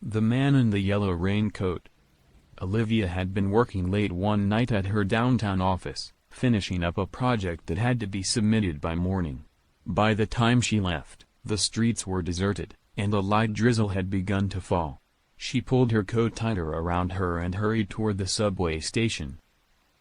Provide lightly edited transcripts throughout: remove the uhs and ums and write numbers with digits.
The Man in the Yellow Raincoat. Olivia had been working late one night at her downtown office, finishing up a project that had to be submitted by morning. By the time she left, the streets were deserted, and a light drizzle had begun to fall. She pulled her coat tighter around her and hurried toward the subway station.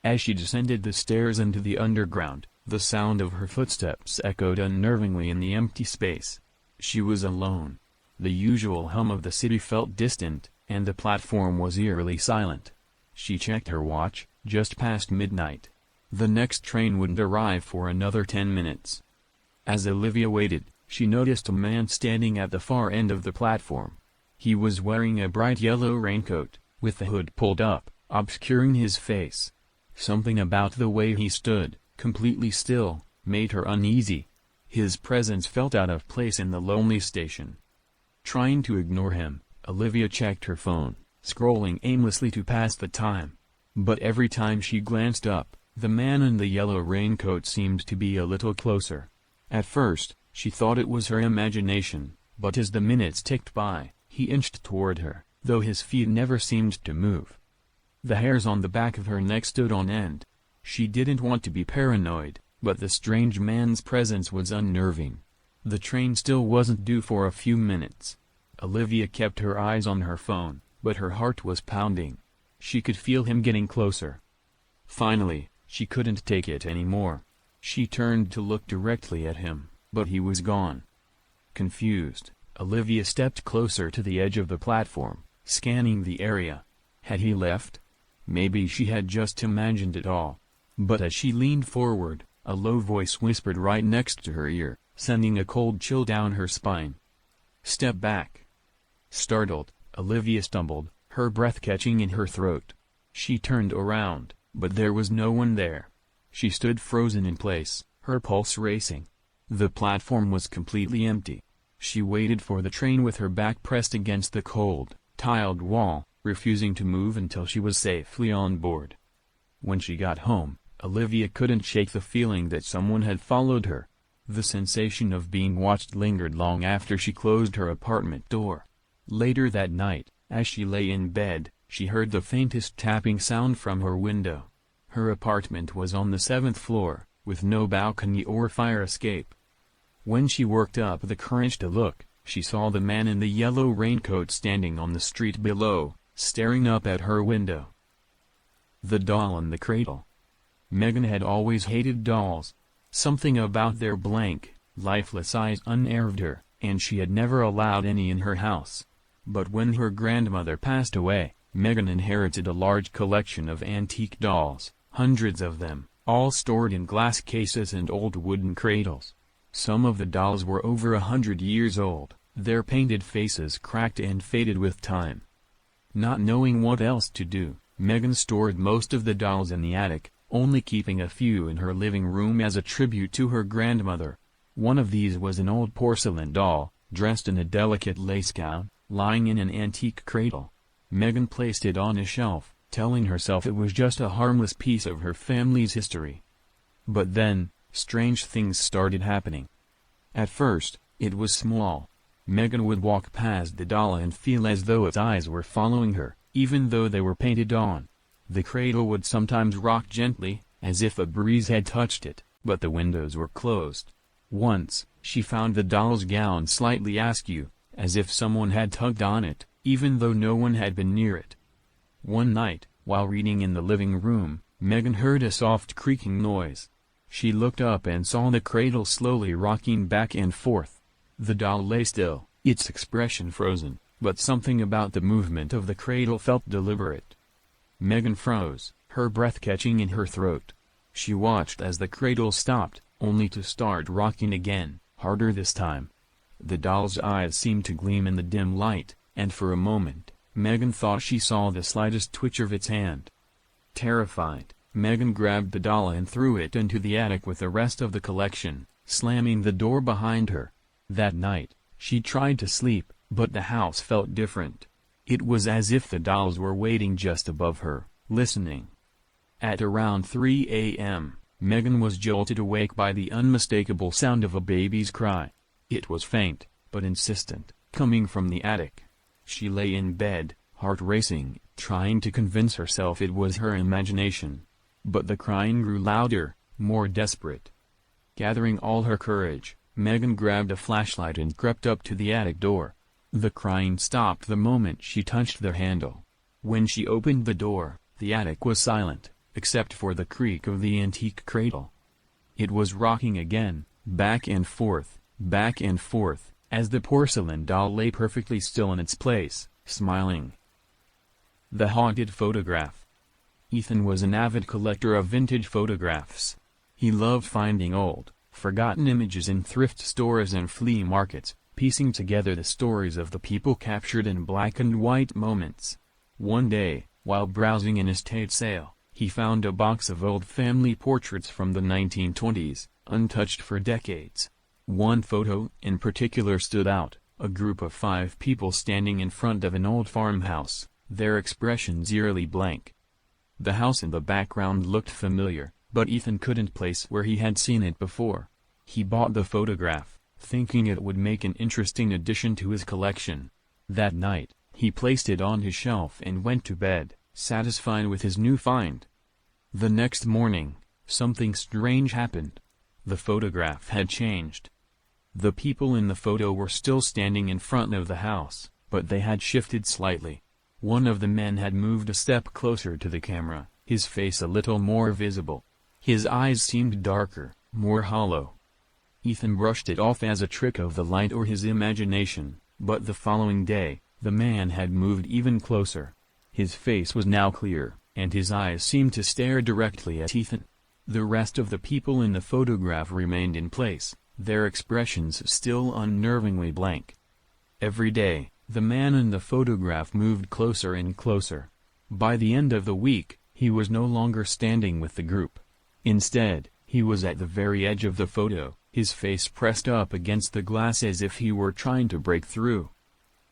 As she descended the stairs into the underground, the sound of her footsteps echoed unnervingly in the empty space. She was alone. The usual hum of the city felt distant, and the platform was eerily silent. She checked her watch, just past midnight. The next train wouldn't arrive for another 10 minutes. As Olivia waited, she noticed a man standing at the far end of the platform. He was wearing a bright yellow raincoat, with the hood pulled up, obscuring his face. Something about the way he stood, completely still, made her uneasy. His presence felt out of place in the lonely station. Trying to ignore him, Olivia checked her phone, scrolling aimlessly to pass the time. But every time she glanced up, the man in the yellow raincoat seemed to be a little closer. At first, she thought it was her imagination, but as the minutes ticked by, he inched toward her, though his feet never seemed to move. The hairs on the back of her neck stood on end. She didn't want to be paranoid, but the strange man's presence was unnerving. The train still wasn't due for a few minutes. Olivia kept her eyes on her phone, but her heart was pounding. She could feel him getting closer. Finally, she couldn't take it anymore. She turned to look directly at him, but he was gone. Confused, Olivia stepped closer to the edge of the platform, scanning the area. Had he left? Maybe she had just imagined it all. But as she leaned forward, a low voice whispered right next to her ear, sending a cold chill down her spine. "Step back." Startled, Olivia stumbled, her breath catching in her throat. She turned around, but there was no one there. She stood frozen in place, her pulse racing. The platform was completely empty. She waited for the train with her back pressed against the cold, tiled wall, refusing to move until she was safely on board. When she got home, Olivia couldn't shake the feeling that someone had followed her. The sensation of being watched lingered long after she closed her apartment door. Later that night, as she lay in bed, she heard the faintest tapping sound from her window. Her apartment was on the 7th floor, with no balcony or fire escape. When she worked up the courage to look, she saw the man in the yellow raincoat standing on the street below, staring up at her window. The doll in the cradle. Megan had always hated dolls. Something about their blank, lifeless eyes unnerved her, and she had never allowed any in her house. But when her grandmother passed away, Megan inherited a large collection of antique dolls, hundreds of them, all stored in glass cases and old wooden cradles. Some of the dolls were over 100 years old, their painted faces cracked and faded with time. Not knowing what else to do, Megan stored most of the dolls in the attic, only keeping a few in her living room as a tribute to her grandmother. One of these was an old porcelain doll, dressed in a delicate lace gown, lying in an antique cradle. Megan placed it on a shelf, telling herself it was just a harmless piece of her family's history. But then, strange things started happening. At first, it was small. Megan would walk past the doll and feel as though its eyes were following her, even though they were painted on. The cradle would sometimes rock gently, as if a breeze had touched it, but the windows were closed. Once, she found the doll's gown slightly askew, as if someone had tugged on it, even though no one had been near it. One night, while reading in the living room, Megan heard a soft creaking noise. She looked up and saw the cradle slowly rocking back and forth. The doll lay still, its expression frozen, but something about the movement of the cradle felt deliberate. Megan froze, her breath catching in her throat. She watched as the cradle stopped, only to start rocking again, harder this time. The doll's eyes seemed to gleam in the dim light, and for a moment, Megan thought she saw the slightest twitch of its hand. Terrified, Megan grabbed the doll and threw it into the attic with the rest of the collection, slamming the door behind her. That night, she tried to sleep, but the house felt different. It was as if the dolls were waiting just above her, listening. At around 3 a.m., Megan was jolted awake by the unmistakable sound of a baby's cry. It was faint, but insistent, coming from the attic. She lay in bed, heart racing, trying to convince herself it was her imagination. But the crying grew louder, more desperate. Gathering all her courage, Megan grabbed a flashlight and crept up to the attic door. The crying stopped the moment she touched the handle. When she opened the door, the attic was silent, except for the creak of the antique cradle. It was rocking again, back and forth, as the porcelain doll lay perfectly still in its place, smiling. The haunted photograph. Ethan was an avid collector of vintage photographs. He loved finding old, forgotten images in thrift stores and flea markets, piecing together the stories of the people captured in black and white moments. One day, while browsing an estate sale, he found a box of old family portraits from the 1920s, untouched for decades. One photo in particular stood out, a group of 5 people standing in front of an old farmhouse, their expressions eerily blank. The house in the background looked familiar, but Ethan couldn't place where he had seen it before. He bought the photograph, thinking it would make an interesting addition to his collection. That night, he placed it on his shelf and went to bed, satisfied with his new find. The next morning, something strange happened. The photograph had changed. The people in the photo were still standing in front of the house, but they had shifted slightly. One of the men had moved a step closer to the camera, his face a little more visible. His eyes seemed darker, more hollow. Ethan brushed it off as a trick of the light or his imagination, but the following day, the man had moved even closer. His face was now clear, and his eyes seemed to stare directly at Ethan. The rest of the people in the photograph remained in place, their expressions still unnervingly blank. Every day, the man in the photograph moved closer and closer. By the end of the week, he was no longer standing with the group. Instead, he was at the very edge of the photo, his face pressed up against the glass as if he were trying to break through.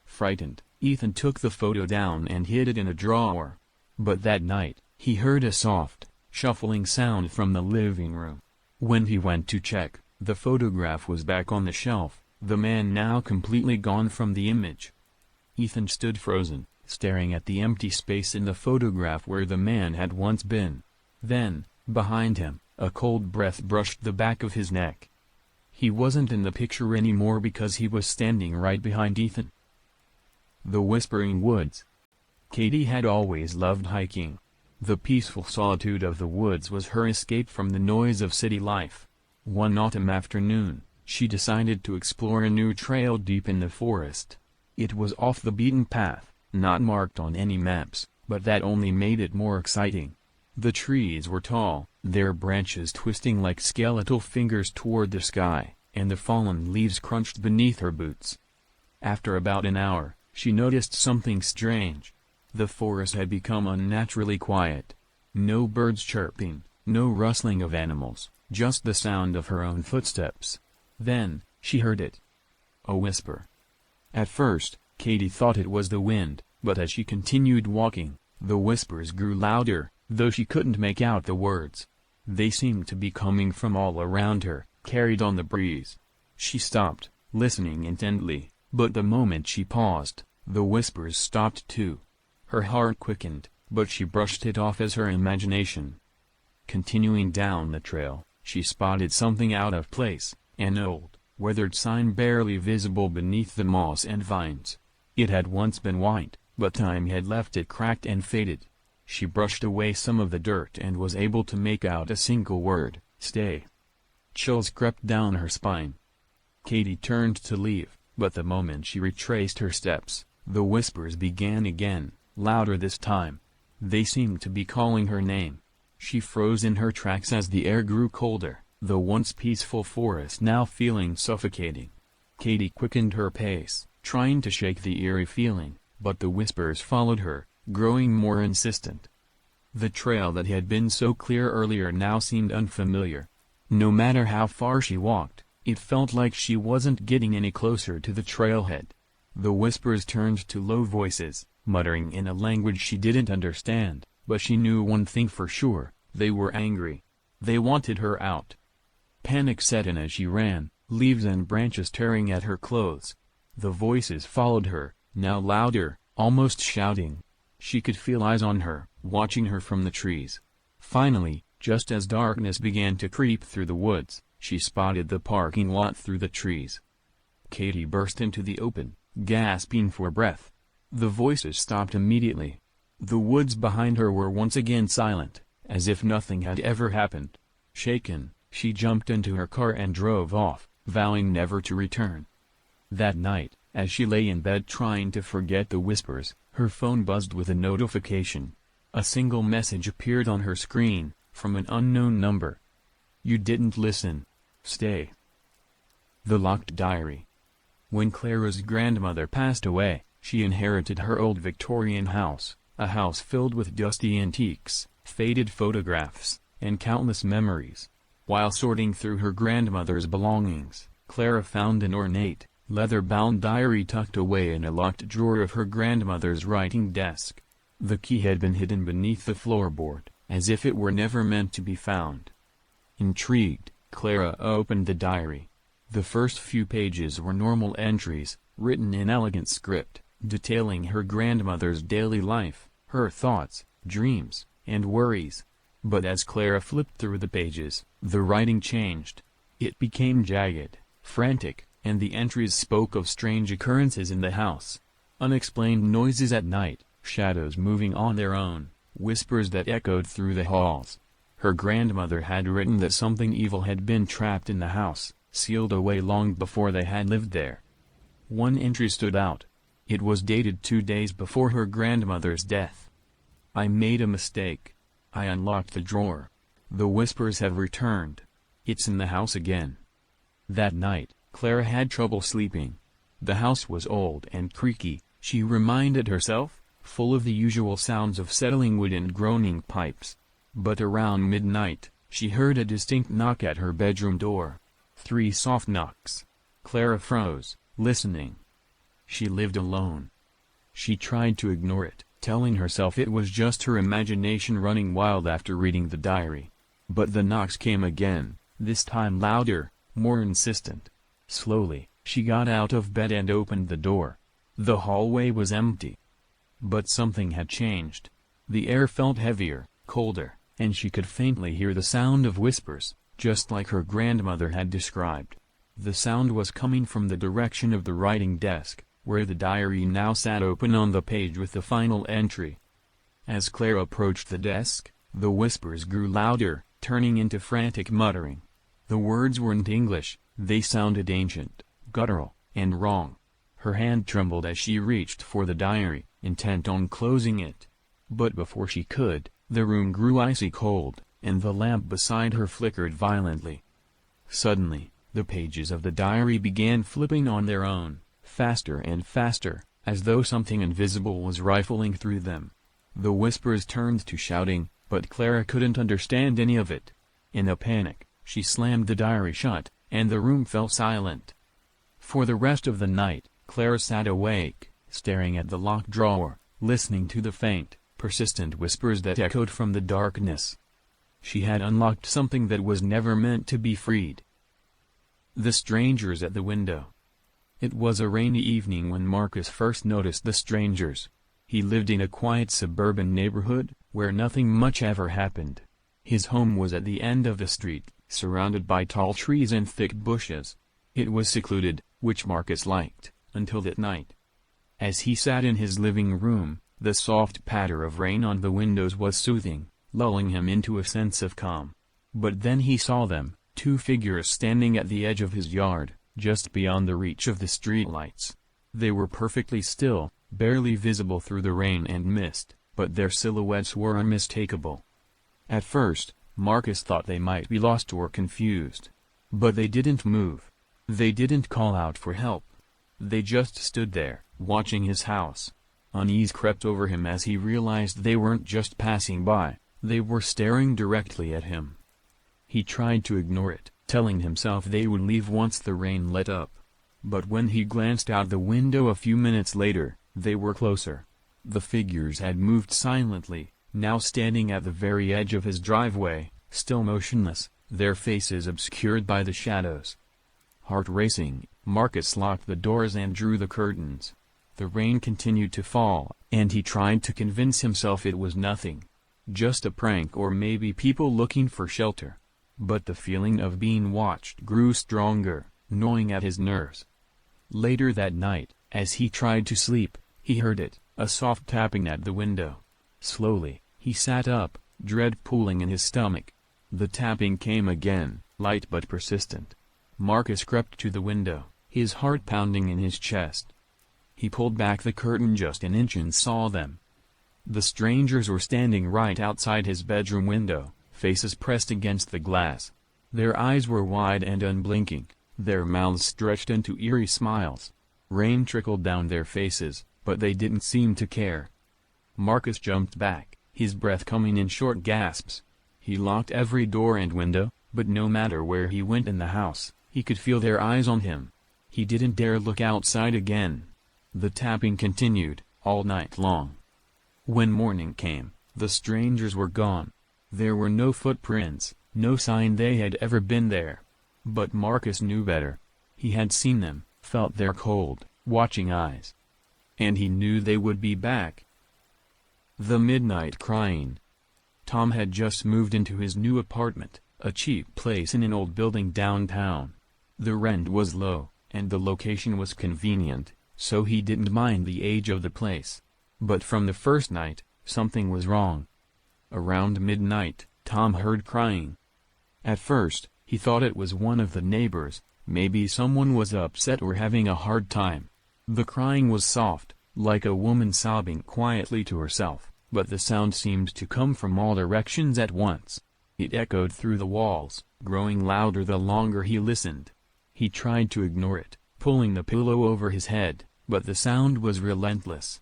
Frightened, Ethan took the photo down and hid it in a drawer. But that night, he heard a soft, shuffling sound from the living room. When he went to check, the photograph was back on the shelf, the man now completely gone from the image. Ethan stood frozen, staring at the empty space in the photograph where the man had once been. Then, behind him, a cold breath brushed the back of his neck. He wasn't in the picture anymore because he was standing right behind Ethan. The Whispering Woods. Katie had always loved hiking. The peaceful solitude of the woods was her escape from the noise of city life. One autumn afternoon, she decided to explore a new trail deep in the forest. It was off the beaten path, not marked on any maps, but that only made it more exciting. The trees were tall, their branches twisting like skeletal fingers toward the sky, and the fallen leaves crunched beneath her boots. After about an hour, she noticed something strange. The forest had become unnaturally quiet. No birds chirping, no rustling of animals, just the sound of her own footsteps. Then, she heard it. A whisper. At first, Katie thought it was the wind, but as she continued walking, the whispers grew louder, though she couldn't make out the words. They seemed to be coming from all around her, carried on the breeze. She stopped, listening intently, but the moment she paused, the whispers stopped too. Her heart quickened, but she brushed it off as her imagination. Continuing down the trail, she spotted something out of place, an old, weathered sign barely visible beneath the moss and vines. It had once been white, but time had left it cracked and faded. She brushed away some of the dirt and was able to make out a single word, "Stay." Chills crept down her spine. Katie turned to leave, but the moment she retraced her steps, the whispers began again, louder this time. They seemed to be calling her name. She froze in her tracks as the air grew colder, the once peaceful forest now feeling suffocating. Katie quickened her pace, trying to shake the eerie feeling, but the whispers followed her, growing more insistent. The trail that had been so clear earlier now seemed unfamiliar. No matter how far she walked, it felt like she wasn't getting any closer to the trailhead. The whispers turned to low voices, muttering in a language she didn't understand, but she knew one thing for sure: they were angry. They wanted her out. Panic set in as she ran, leaves and branches tearing at her clothes. The voices followed her, now louder, almost shouting. She could feel eyes on her, watching her from the trees. Finally, just as darkness began to creep through the woods, she spotted the parking lot through the trees. Katie burst into the open, gasping for breath. The voices stopped immediately. The woods behind her were once again silent, as if nothing had ever happened. Shaken, she jumped into her car and drove off, vowing never to return. That night, as she lay in bed trying to forget the whispers, her phone buzzed with a notification. A single message appeared on her screen, from an unknown number. "You didn't listen. Stay." The locked diary. When Clara's grandmother passed away, she inherited her old Victorian house, a house filled with dusty antiques, faded photographs, and countless memories. While sorting through her grandmother's belongings, Clara found an ornate, leather-bound diary tucked away in a locked drawer of her grandmother's writing desk. The key had been hidden beneath the floorboard, as if it were never meant to be found. Intrigued, Clara opened the diary. The first few pages were normal entries, written in elegant script, detailing her grandmother's daily life, her thoughts, dreams, and worries. But as Clara flipped through the pages, the writing changed. It became jagged, frantic, and the entries spoke of strange occurrences in the house. Unexplained noises at night, shadows moving on their own, whispers that echoed through the halls. Her grandmother had written that something evil had been trapped in the house, sealed away long before they had lived there. One entry stood out. It was dated 2 days before her grandmother's death. "I made a mistake. I unlocked the drawer. The whispers have returned. It's in the house again." That night, Clara had trouble sleeping. The house was old and creaky, she reminded herself, full of the usual sounds of settling wood and groaning pipes. But around midnight, she heard a distinct knock at her bedroom door. 3 soft knocks. Clara froze, listening. She lived alone. She tried to ignore it, telling herself it was just her imagination running wild after reading the diary. But the knocks came again, this time louder, more insistent. Slowly, she got out of bed and opened the door. The hallway was empty. But something had changed. The air felt heavier, colder, and she could faintly hear the sound of whispers, just like her grandmother had described. The sound was coming from the direction of the writing desk, where the diary now sat open on the page with the final entry. As Clara approached the desk, the whispers grew louder, turning into frantic muttering. The words weren't English, they sounded ancient, guttural, and wrong. Her hand trembled as she reached for the diary, intent on closing it. But before she could, the room grew icy cold, and the lamp beside her flickered violently. Suddenly, the pages of the diary began flipping on their own, faster and faster, as though something invisible was rifling through them. The whispers turned to shouting, but Clara couldn't understand any of it. In a panic, she slammed the diary shut, and the room fell silent. For the rest of the night, Clara sat awake, staring at the locked drawer, listening to the faint, persistent whispers that echoed from the darkness. She had unlocked something that was never meant to be freed. The strangers at the window. It was a rainy evening when Marcus first noticed the strangers. He lived in a quiet suburban neighborhood, where nothing much ever happened. His home was at the end of the street, surrounded by tall trees and thick bushes. It was secluded, which Marcus liked, until that night. As he sat in his living room, the soft patter of rain on the windows was soothing, lulling him into a sense of calm. But then he saw them, 2 figures standing at the edge of his yard, just beyond the reach of the streetlights. They were perfectly still, barely visible through the rain and mist, but their silhouettes were unmistakable. At first, Marcus thought they might be lost or confused. But they didn't move. They didn't call out for help. They just stood there, watching his house. Unease crept over him as he realized they weren't just passing by, they were staring directly at him. He tried to ignore it, telling himself they would leave once the rain let up. But when he glanced out the window a few minutes later, they were closer. The figures had moved silently, now standing at the very edge of his driveway, still motionless, their faces obscured by the shadows. Heart racing, Marcus locked the doors and drew the curtains. The rain continued to fall, and he tried to convince himself it was nothing. Just a prank or maybe people looking for shelter. But the feeling of being watched grew stronger, gnawing at his nerves. Later that night, as he tried to sleep, he heard it, a soft tapping at the window. Slowly, he sat up, dread pooling in his stomach. The tapping came again, light but persistent. Marcus crept to the window, his heart pounding in his chest. He pulled back the curtain just an inch and saw them. The strangers were standing right outside his bedroom window, faces pressed against the glass. Their eyes were wide and unblinking, their mouths stretched into eerie smiles. Rain trickled down their faces, but they didn't seem to care. Marcus jumped back, his breath coming in short gasps. He locked every door and window, but no matter where he went in the house, he could feel their eyes on him. He didn't dare look outside again. The tapping continued, all night long. When morning came, the strangers were gone. There were no footprints, no sign they had ever been there. But Marcus knew better. He had seen them, felt their cold, watching eyes. And he knew they would be back. The midnight crying. Tom had just moved into his new apartment, a cheap place in an old building downtown. The rent was low, and the location was convenient, so he didn't mind the age of the place. But from the first night, something was wrong. Around midnight, Tom heard crying. At first, he thought it was one of the neighbors, maybe someone was upset or having a hard time. The crying was soft, like a woman sobbing quietly to herself, but the sound seemed to come from all directions at once. It echoed through the walls, growing louder the longer he listened. He tried to ignore it, pulling the pillow over his head, but the sound was relentless.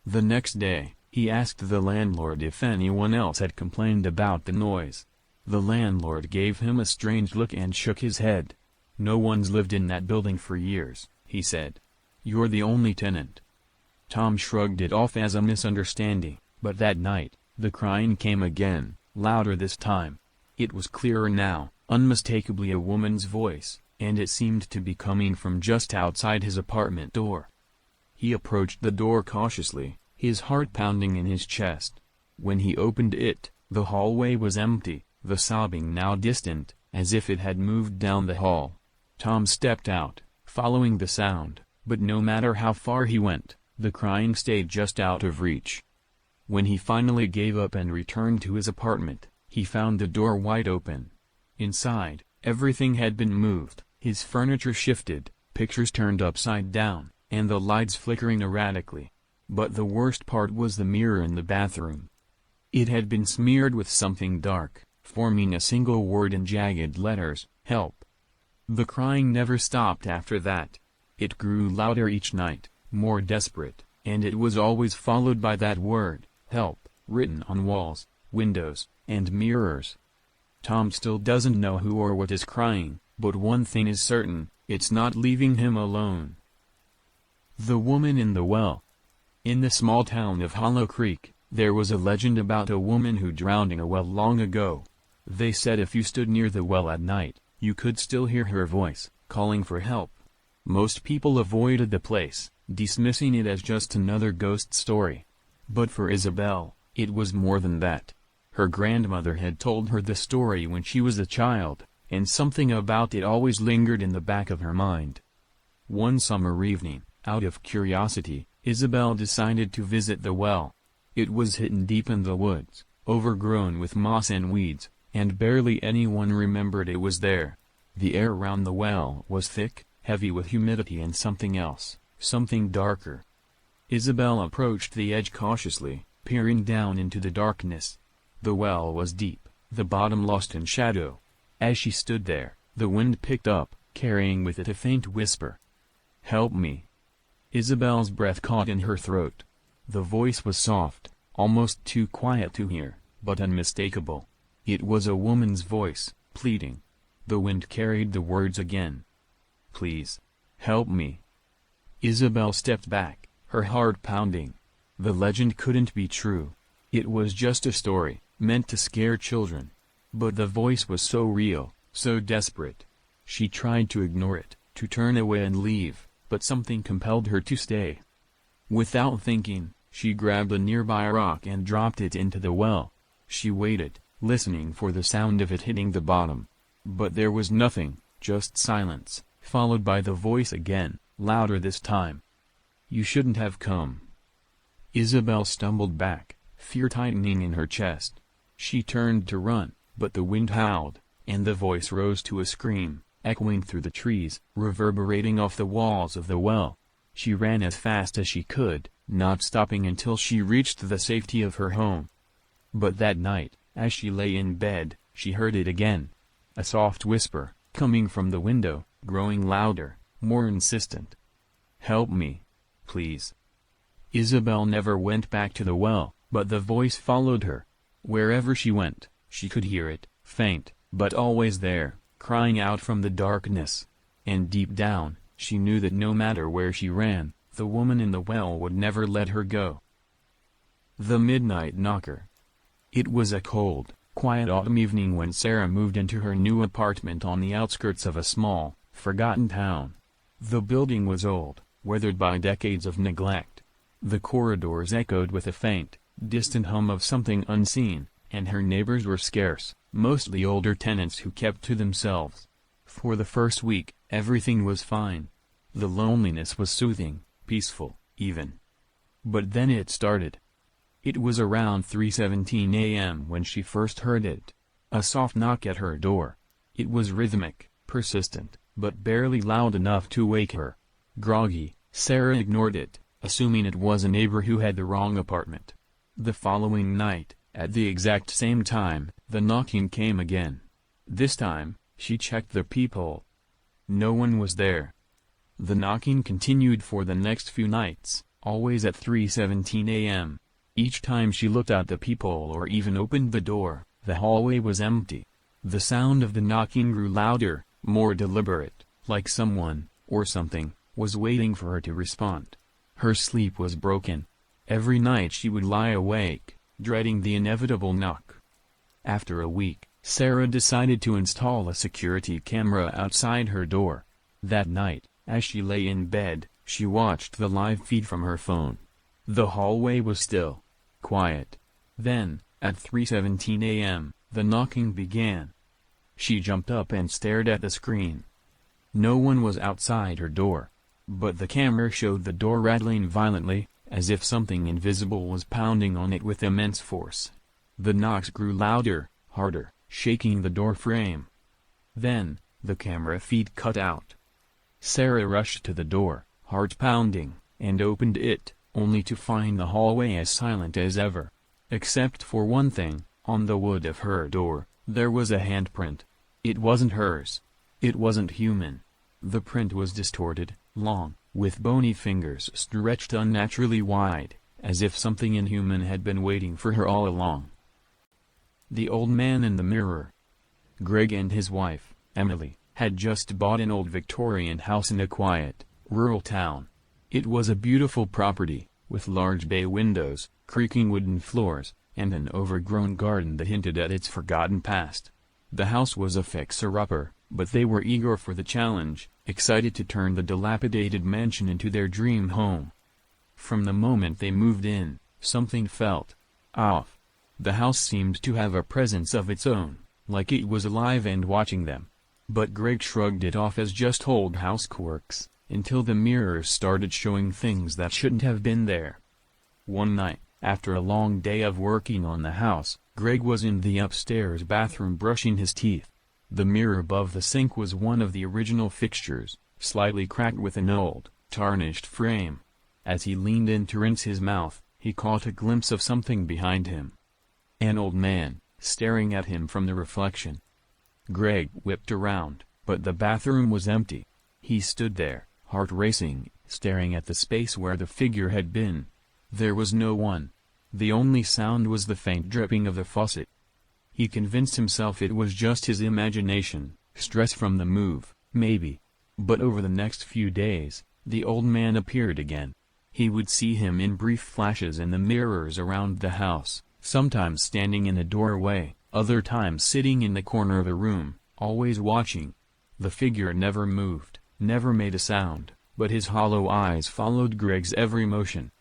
The next day, he asked the landlord if anyone else had complained about the noise. The landlord gave him a strange look and shook his head. "No one's lived in that building for years," he said. "You're the only tenant." Tom shrugged it off as a misunderstanding, but that night, the crying came again, louder this time. It was clearer now, unmistakably a woman's voice, and it seemed to be coming from just outside his apartment door. He approached the door cautiously, his heart pounding in his chest. When he opened it, the hallway was empty, the sobbing now distant, as if it had moved down the hall. Tom stepped out, following the sound, but no matter how far he went, the crying stayed just out of reach. When he finally gave up and returned to his apartment, he found the door wide open. Inside, everything had been moved, his furniture shifted, pictures turned upside down, and the lights flickering erratically. But the worst part was the mirror in the bathroom. It had been smeared with something dark, forming a single word in jagged letters, "Help." The crying never stopped after that. It grew louder each night, more desperate, and it was always followed by that word, "Help," written on walls, windows, and mirrors. Tom still doesn't know who or what is crying, but one thing is certain, it's not leaving him alone. The Woman in the Well. In the small town of Hollow Creek, there was a legend about a woman who drowned in a well long ago. They said if you stood near the well at night, you could still hear her voice, calling for help. Most people avoided the place, dismissing it as just another ghost story. But for Isabel, it was more than that. Her grandmother had told her the story when she was a child, and something about it always lingered in the back of her mind. One summer evening, out of curiosity, Isabel decided to visit the well. It was hidden deep in the woods, overgrown with moss and weeds, and barely anyone remembered it was there. The air around the well was thick, heavy with humidity and something else, something darker. Isabel approached the edge cautiously, peering down into the darkness. The well was deep, the bottom lost in shadow. As she stood there, the wind picked up, carrying with it a faint whisper. "Help me." Isabel's breath caught in her throat. The voice was soft, almost too quiet to hear, but unmistakable. It was a woman's voice, pleading. The wind carried the words again. "Please, help me." Isabel stepped back, her heart pounding. The legend couldn't be true. It was just a story, meant to scare children. But the voice was so real, so desperate. She tried to ignore it, to turn away and leave, but something compelled her to stay. Without thinking, she grabbed a nearby rock and dropped it into the well. She waited, listening for the sound of it hitting the bottom. But there was nothing, just silence, followed by the voice again, louder this time. "You shouldn't have come." Isabel stumbled back, fear tightening in her chest. She turned to run, but the wind howled, and the voice rose to a scream, echoing through the trees, reverberating off the walls of the well. She ran as fast as she could, not stopping until she reached the safety of her home. But that night, as she lay in bed, she heard it again. A soft whisper, coming from the window, growing louder, more insistent. "Help me. Please." Isabel never went back to the well, but the voice followed her. Wherever she went, she could hear it, faint, but always there, crying out from the darkness. And deep down, she knew that no matter where she ran, the woman in the well would never let her go. The Midnight Knocker. It was a cold, quiet autumn evening when Sarah moved into her new apartment on the outskirts of a small, forgotten town. The building was old, weathered by decades of neglect. The corridors echoed with a faint, distant hum of something unseen, and her neighbors were scarce, mostly older tenants who kept to themselves. For the first week, everything was fine. The loneliness was soothing, peaceful, even. But then it started. It was around 3:17 a.m. when she first heard it. A soft knock at her door. It was rhythmic, persistent, but barely loud enough to wake her. Groggy, Sarah ignored it, assuming it was a neighbor who had the wrong apartment. The following night, at the exact same time, the knocking came again. This time, she checked the peephole. No one was there. The knocking continued for the next few nights, always at 3:17 a.m. Each time she looked out the peephole or even opened the door, the hallway was empty. The sound of the knocking grew louder, more deliberate, like someone, or something, was waiting for her to respond. Her sleep was broken. Every night she would lie awake, dreading the inevitable knock. After a week, Sarah decided to install a security camera outside her door. That night, as she lay in bed, she watched the live feed from her phone. The hallway was still, quiet. Then, at 3:17 a.m., the knocking began. She jumped up and stared at the screen. No one was outside her door. But the camera showed the door rattling violently, as if something invisible was pounding on it with immense force. The knocks grew louder, harder, shaking the door frame. Then, the camera feed cut out. Sarah rushed to the door, heart pounding, and opened it, only to find the hallway as silent as ever. Except for one thing, on the wood of her door, there was a handprint. It wasn't hers. It wasn't human. The print was distorted, long, with bony fingers stretched unnaturally wide, as if something inhuman had been waiting for her all along. The old man in the mirror. Greg and his wife, Emily, had just bought an old Victorian house in a quiet, rural town. It was a beautiful property, with large bay windows, creaking wooden floors, and an overgrown garden that hinted at its forgotten past. The house was a fixer-upper, but they were eager for the challenge, excited to turn the dilapidated mansion into their dream home. From the moment they moved in, something felt off. The house seemed to have a presence of its own, like it was alive and watching them. But Greg shrugged it off as just old house quirks, until the mirrors started showing things that shouldn't have been there. One night, after a long day of working on the house, Greg was in the upstairs bathroom brushing his teeth. The mirror above the sink was one of the original fixtures, slightly cracked with an old, tarnished frame. As he leaned in to rinse his mouth, he caught a glimpse of something behind him. An old man, staring at him from the reflection. Greg whipped around, but the bathroom was empty. He stood there, heart racing, staring at the space where the figure had been. There was no one. The only sound was the faint dripping of the faucet. He convinced himself it was just his imagination, stress from the move, maybe. But over the next few days, the old man appeared again. He would see him in brief flashes in the mirrors around the house, sometimes standing in the doorway, other times sitting in the corner of a room, always watching. The figure never moved, never made a sound, but his hollow eyes followed Greg's every motion.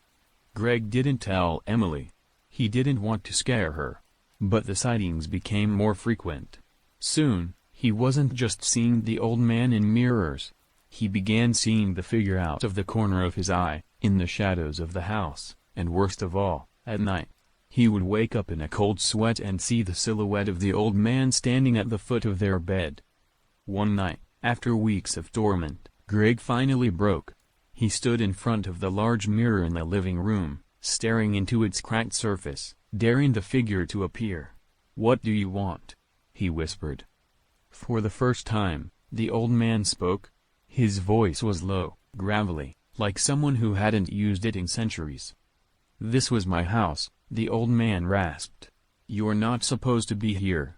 Greg didn't tell Emily. He didn't want to scare her. But the sightings became more frequent. Soon, he wasn't just seeing the old man in mirrors. He began seeing the figure out of the corner of his eye, in the shadows of the house, and worst of all, at night. He would wake up in a cold sweat and see the silhouette of the old man standing at the foot of their bed. One night, after weeks of torment, Greg finally broke. He stood in front of the large mirror in the living room, staring into its cracked surface, daring the figure to appear. "What do you want?" he whispered. For the first time, the old man spoke. His voice was low, gravelly, like someone who hadn't used it in centuries. "This was my house," the old man rasped. "You're not supposed to be here."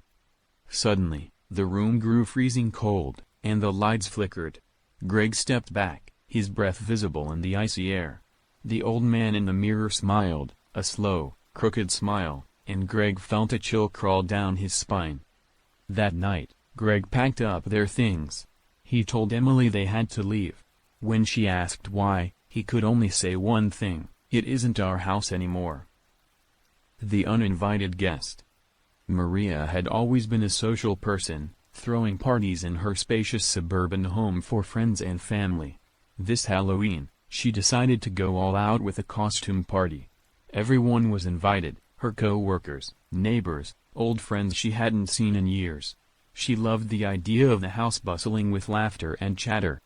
Suddenly, the room grew freezing cold, and the lights flickered. Greg stepped back, his breath visible in the icy air. The old man in the mirror smiled, a slow, crooked smile, and Greg felt a chill crawl down his spine. That night, Greg packed up their things. He told Emily they had to leave. When she asked why, he could only say one thing: "It isn't our house anymore." The uninvited guest. Maria had always been a social person, throwing parties in her spacious suburban home for friends and family. This Halloween, she decided to go all out with a costume party. Everyone was invited, her co-workers, neighbors, old friends she hadn't seen in years. She loved the idea of the house bustling with laughter and chatter.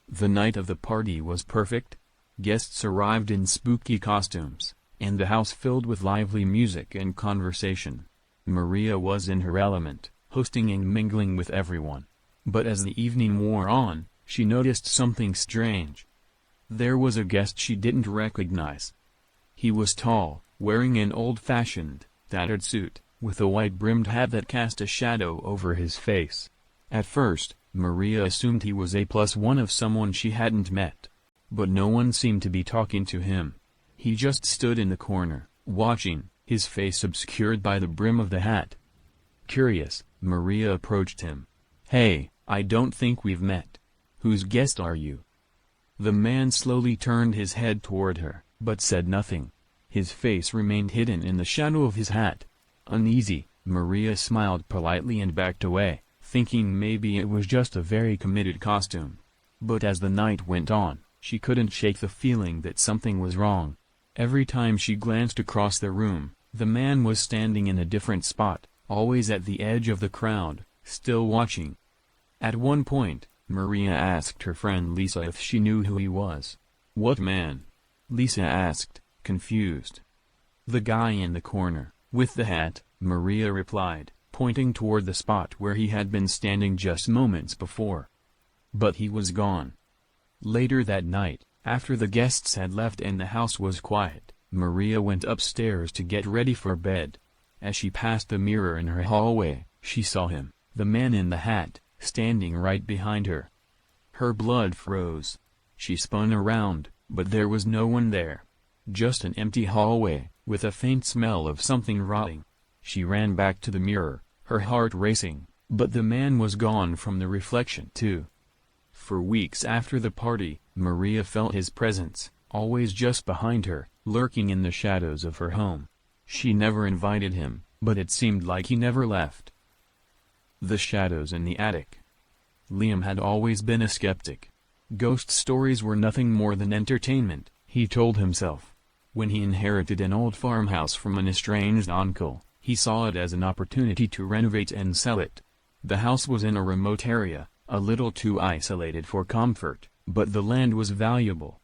The night of the party was perfect. Guests arrived in spooky costumes, and the house filled with lively music and conversation. Maria was in her element, hosting and mingling with everyone. But as the evening wore on, she noticed something strange. There was a guest she didn't recognize. He was tall, wearing an old-fashioned, tattered suit, with a white-brimmed hat that cast a shadow over his face. At first, Maria assumed he was a +1 of someone she hadn't met. But no one seemed to be talking to him. He just stood in the corner, watching, his face obscured by the brim of the hat. Curious, Maria approached him. "Hey, I don't think we've met. Whose guest are you?" The man slowly turned his head toward her, but said nothing. His face remained hidden in the shadow of his hat. Uneasy, Maria smiled politely and backed away, thinking maybe it was just a very committed costume. But as the night went on, she couldn't shake the feeling that something was wrong. Every time she glanced across the room, the man was standing in a different spot, always at the edge of the crowd, still watching. At one point, Maria asked her friend Lisa if she knew who he was. "What man?" Lisa asked, confused. "The guy in the corner, with the hat," Maria replied, pointing toward the spot where he had been standing just moments before. But he was gone. Later that night, after the guests had left and the house was quiet, Maria went upstairs to get ready for bed. As she passed the mirror in her hallway, she saw him, the man in the hat, standing right behind her. Her blood froze. She spun around, but there was no one there. Just an empty hallway, with a faint smell of something rotting. She ran back to the mirror, her heart racing, but the man was gone from the reflection too. For weeks after the party, Maria felt his presence, always just behind her, lurking in the shadows of her home. She never invited him, but it seemed like he never left. The shadows in the attic. Liam had always been a skeptic. Ghost stories were nothing more than entertainment, he told himself. When he inherited an old farmhouse from an estranged uncle, he saw it as an opportunity to renovate and sell it. The house was in a remote area, a little too isolated for comfort, but the land was valuable.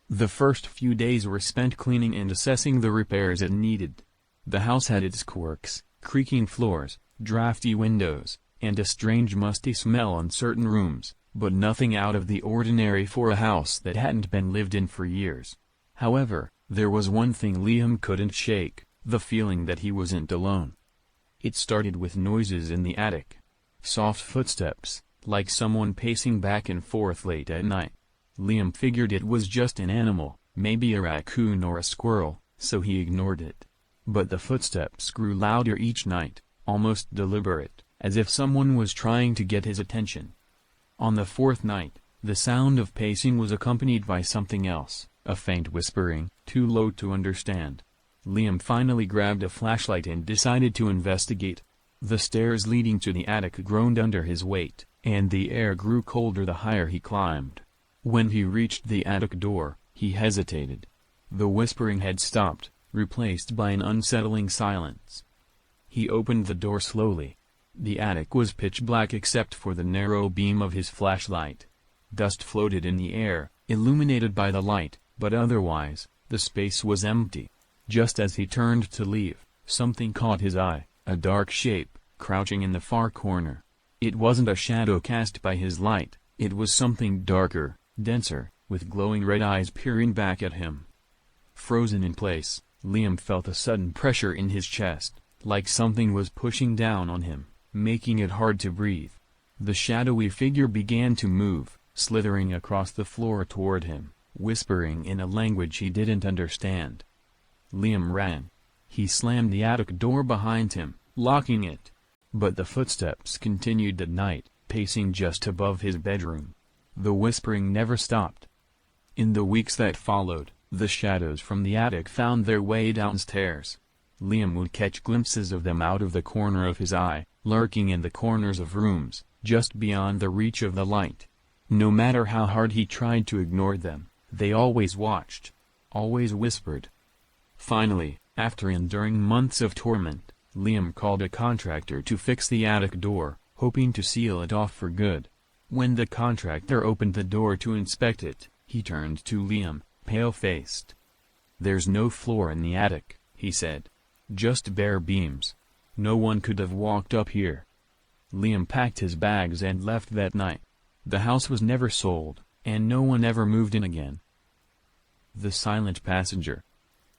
The first few days were spent cleaning and assessing the repairs it needed. The house had its quirks: creaking floors, drafty windows, and a strange musty smell in certain rooms, but nothing out of the ordinary for a house that hadn't been lived in for years. However, there was one thing Liam couldn't shake, the feeling that he wasn't alone. It started with noises in the attic. Soft footsteps, like someone pacing back and forth late at night. Liam figured it was just an animal, maybe a raccoon or a squirrel, so he ignored it. But the footsteps grew louder each night, almost deliberate, as if someone was trying to get his attention. On the fourth night, the sound of pacing was accompanied by something else, A faint whispering, too low to understand. Liam finally grabbed a flashlight and decided to investigate. The stairs leading to the attic groaned under his weight, and the air grew colder the higher he climbed. When he reached the attic door, he hesitated. The whispering had stopped, replaced by an unsettling silence. He opened the door slowly. The attic was pitch black except for the narrow beam of his flashlight. Dust floated in the air, illuminated by the light, but otherwise, the space was empty. Just as he turned to leave, something caught his eye, a dark shape, crouching in the far corner. It wasn't a shadow cast by his light, it was something darker, denser, with glowing red eyes peering back at him. Frozen in place, Liam felt a sudden pressure in his chest, like something was pushing down on him, making it hard to breathe. The shadowy figure began to move, slithering across the floor toward him, whispering in a language he didn't understand. Liam ran. He slammed the attic door behind him, locking it. But the footsteps continued that night, pacing just above his bedroom. The whispering never stopped. In the weeks that followed, the shadows from the attic found their way downstairs. Liam would catch glimpses of them out of the corner of his eye, lurking in the corners of rooms, just beyond the reach of the light. No matter how hard he tried to ignore them, they always watched, always whispered. Finally, after enduring months of torment, Liam called a contractor to fix the attic door, hoping to seal it off for good. When the contractor opened the door to inspect it, he turned to Liam, pale-faced. "There's no floor in the attic," he said. "Just bare beams. No one could have walked up here." Liam packed his bags and left that night. The house was never sold, and no one ever moved in again. The silent passenger.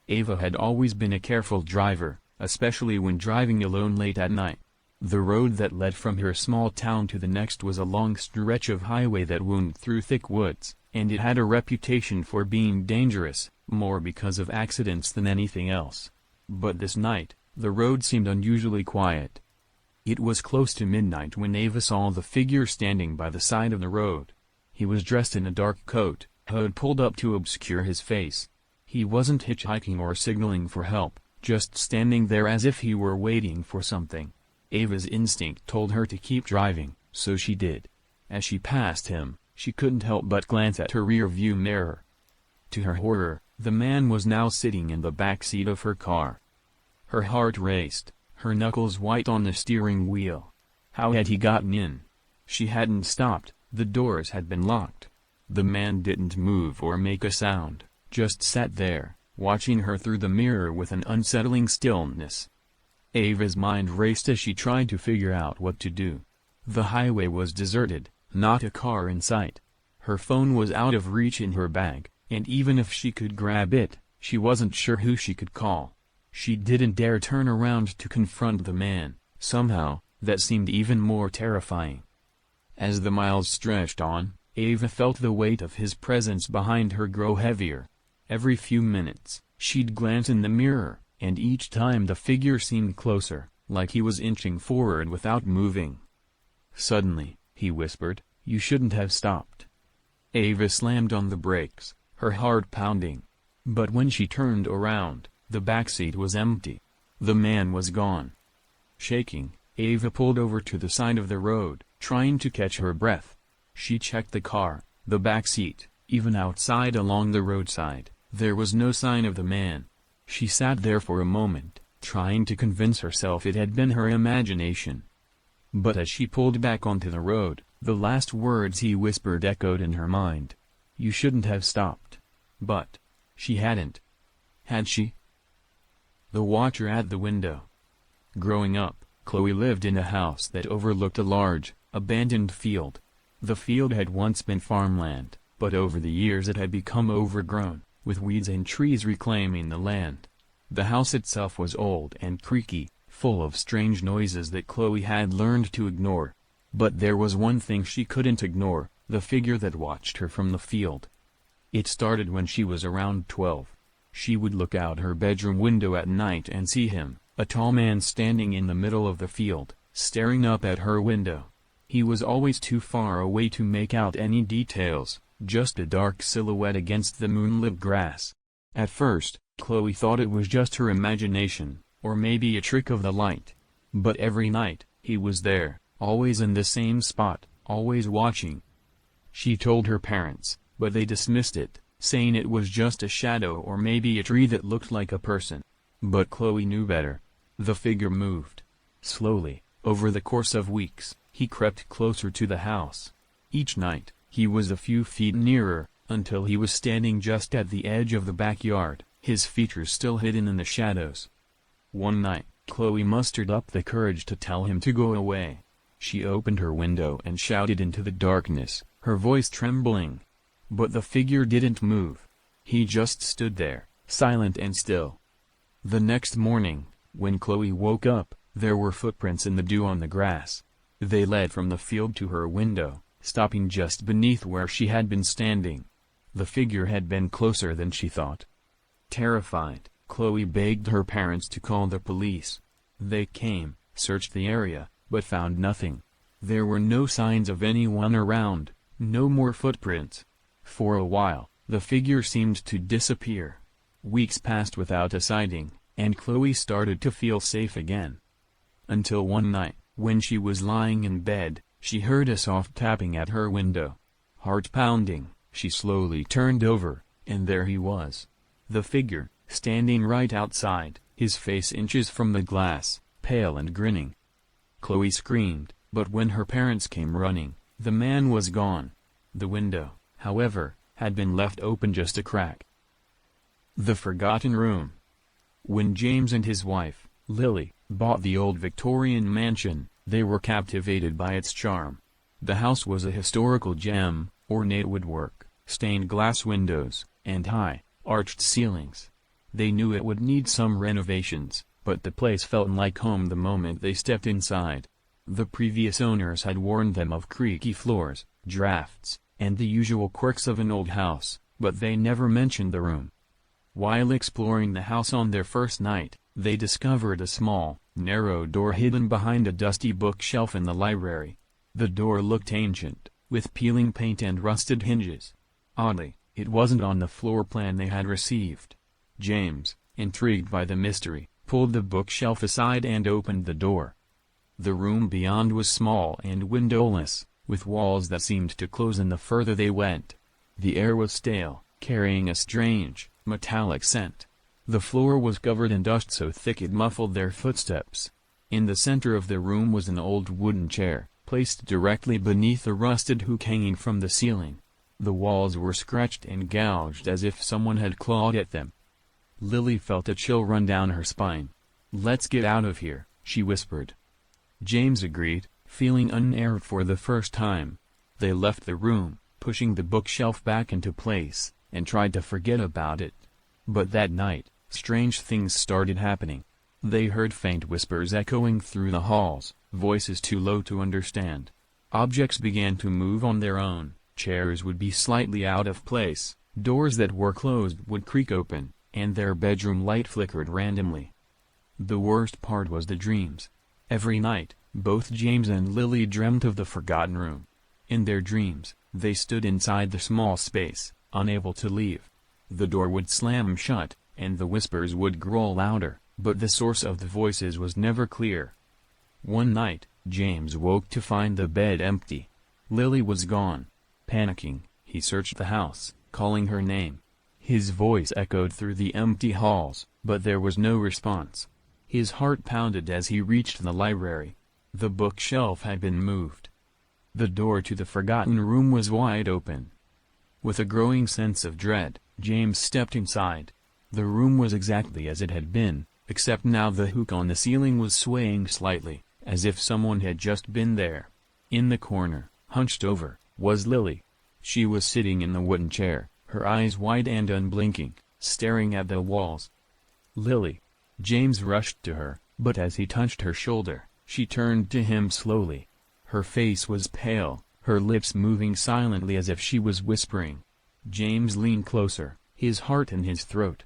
Ava had always been a careful driver, especially when driving alone late at night. The road that led from her small town to the next was a long stretch of highway that wound through thick woods, and it had a reputation for being dangerous, more because of accidents than anything else. But this night, the road seemed unusually quiet. It was close to midnight when Ava saw the figure standing by the side of the road. He was dressed in a dark coat, hood pulled up to obscure his face. He wasn't hitchhiking or signaling for help, just standing there as if he were waiting for something. Ava's instinct told her to keep driving, so she did. As she passed him, she couldn't help but glance at her rear-view mirror. To her horror, the man was now sitting in the back seat of her car. Her heart raced, her knuckles white on the steering wheel. How had he gotten in? She hadn't stopped, the doors had been locked. The man didn't move or make a sound, just sat there, watching her through the mirror with an unsettling stillness. Ava's mind raced as she tried to figure out what to do. The highway was deserted, not a car in sight. Her phone was out of reach in her bag, and even if she could grab it, she wasn't sure who she could call. She didn't dare turn around to confront the man. Somehow, that seemed even more terrifying. As the miles stretched on, Ava felt the weight of his presence behind her grow heavier. Every few minutes, she'd glance in the mirror, and each time the figure seemed closer, like he was inching forward without moving. Suddenly, he whispered, "You shouldn't have stopped." Ava slammed on the brakes, her heart pounding. But when she turned around, the backseat was empty. The man was gone. Shaking, Ava pulled over to the side of the road, trying to catch her breath. She checked the car, the back seat, even outside along the roadside. There was no sign of the man. She sat there for a moment, trying to convince herself it had been her imagination. But as she pulled back onto the road, the last words he whispered echoed in her mind. "You shouldn't have stopped." But she hadn't. Had she? The watcher at the window. Growing up, Chloe lived in a house that overlooked a large, abandoned field. The field had once been farmland, but over the years it had become overgrown, with weeds and trees reclaiming the land. The house itself was old and creaky, full of strange noises that Chloe had learned to ignore. But there was one thing she couldn't ignore, the figure that watched her from the field. It started when she was around 12. She would look out her bedroom window at night and see him, a tall man standing in the middle of the field, staring up at her window. He was always too far away to make out any details, just a dark silhouette against the moonlit grass. At first, Chloe thought it was just her imagination, or maybe a trick of the light. But every night, he was there, always in the same spot, always watching. She told her parents, but they dismissed it, saying it was just a shadow or maybe a tree that looked like a person. But Chloe knew better. The figure moved. Slowly, over the course of weeks, he crept closer to the house. Each night, he was a few feet nearer, until he was standing just at the edge of the backyard, his features still hidden in the shadows. One night, Chloe mustered up the courage to tell him to go away. She opened her window and shouted into the darkness, her voice trembling. But the figure didn't move. He just stood there, silent and still. The next morning, when Chloe woke up, there were footprints in the dew on the grass. They led from the field to her window, stopping just beneath where she had been standing. The figure had been closer than she thought. Terrified, Chloe begged her parents to call the police. They came, searched the area, but found nothing. There were no signs of anyone around, no more footprints. For a while, the figure seemed to disappear. Weeks passed without a sighting, and Chloe started to feel safe again. Until one night, when she was lying in bed, she heard a soft tapping at her window. Heart pounding, she slowly turned over, and there he was. The figure, standing right outside, his face inches from the glass, pale and grinning. Chloe screamed, but when her parents came running, the man was gone. The window, however, had been left open just a crack. The Forgotten Room. When James and his wife, Lily, bought the old Victorian mansion, they were captivated by its charm. The house was a historical gem, ornate woodwork, stained glass windows, and high, arched ceilings. They knew it would need some renovations, but the place felt like home the moment they stepped inside. The previous owners had warned them of creaky floors, drafts, and the usual quirks of an old house, but they never mentioned the room. While exploring the house on their first night, they discovered a small, narrow door hidden behind a dusty bookshelf in the library. The door looked ancient, with peeling paint and rusted hinges. Oddly, it wasn't on the floor plan they had received. James, intrigued by the mystery, pulled the bookshelf aside and opened the door. The room beyond was small and windowless, with walls that seemed to close in the further they went. The air was stale, carrying a strange, metallic scent. The floor was covered in dust so thick it muffled their footsteps. In the center of the room was an old wooden chair, placed directly beneath a rusted hook hanging from the ceiling. The walls were scratched and gouged as if someone had clawed at them. Lily felt a chill run down her spine. "Let's get out of here," she whispered. James agreed, feeling unnerved for the first time. They left the room, pushing the bookshelf back into place, and tried to forget about it. But that night, strange things started happening. They heard faint whispers echoing through the halls, voices too low to understand. Objects began to move on their own, chairs would be slightly out of place, doors that were closed would creak open, and their bedroom light flickered randomly. The worst part was the dreams. Every night, both James and Lily dreamt of the Forgotten Room. In their dreams, they stood inside the small space, unable to leave. The door would slam shut, and the whispers would grow louder, but the source of the voices was never clear. One night, James woke to find the bed empty. Lily was gone. Panicking, he searched the house, calling her name. His voice echoed through the empty halls, but there was no response. His heart pounded as he reached the library. The bookshelf had been moved. The door to the Forgotten Room was wide open. With a growing sense of dread, James stepped inside. The room was exactly as it had been, except now the hook on the ceiling was swaying slightly, as if someone had just been there. In the corner, hunched over, was Lily. She was sitting in the wooden chair, her eyes wide and unblinking, staring at the walls. "Lily!" James rushed to her, but as he touched her shoulder, she turned to him slowly. Her face was pale, her lips moving silently as if she was whispering. James leaned closer, his heart in his throat.